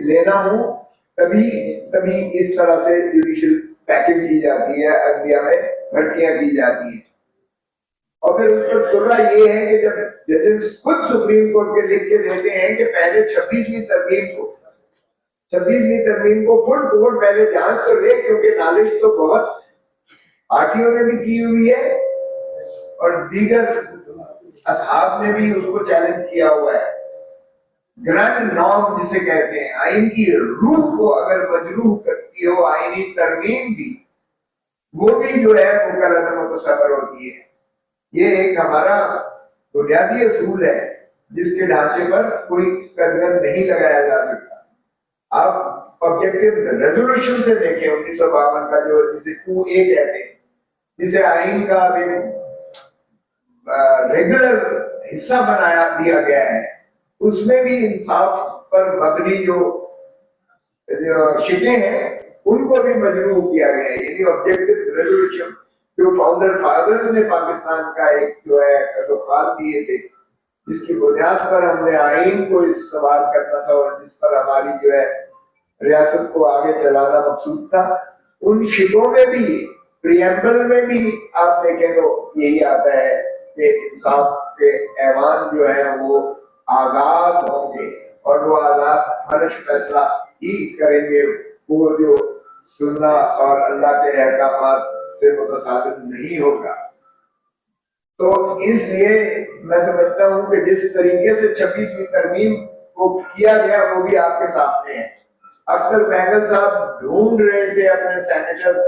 लेना हो तभी तभी इस तरह से जुडिशियल पैकिंग की जाती है, अदलिया में भर्तियां की जाती हैं। और फिर उस पर तुर्रा ये है कि जब जजेस खुद सुप्रीम कोर्ट के लिख के देते हैं कि पहले 26वीं तरमीम को फुल कोर्ट पहले जांच तो ले, क्योंकि नालिश तो बहुत पार्टियों ने भी की हुई है और दीगर असहाब ने भी उसको चैलेंज किया हुआ है। ग्रैंड नॉर्म जिसे कहते हैं, आइन की रूह को अगर मजरूह करती हो आइनी तरमीम भी, वो भी जो है मुकल्लम मुतसब्बर होती है। ये एक हमारा बुनियादी असूल है जिसके ढांचे पर कोई कदम नहीं लगाया जा सकता। आप ऑब्जेक्टिव रेजोल्यूशन से देखें 1952 का, जो जिसे 2A कहते हैं, जिसे आइन का रेगुलर हिस्सा बनाया दिया गया है, उसमें भी इंसाफ पर मबनी जो शिकें हैं उनको भी मजरूह किया गया है। यानी ऑब्जेक्टिव रेजोल्यूशन जो फाउंडर फादर्स ने पाकिस्तान का एक जो है कदोखाल दिए थे, जिसकी बुनियाद पर हमने आइन को इस्तेमाल करना था और जिस पर हमारी जो है रियासत को आगे चलाना मकसूद था, उन शिकों में भी, प्रियम्बल में भी आप देखें तो यही आता है कि इंसाफ के ऐवान जो है वो आजाद होंगे और वो आजाद फर्श फैसला ही करेंगे, वो जो सुन्ना और अल्लाह के अहकामात से मुतसादिफ नहीं होगा। तो इसलिए मैं समझता हूं कि जिस तरीके से 26वीं तरमीम को किया गया वो भी आपके सामने है। अक्सर महंगल साहब ढूंढ रहे थे अपने सेनेटर्स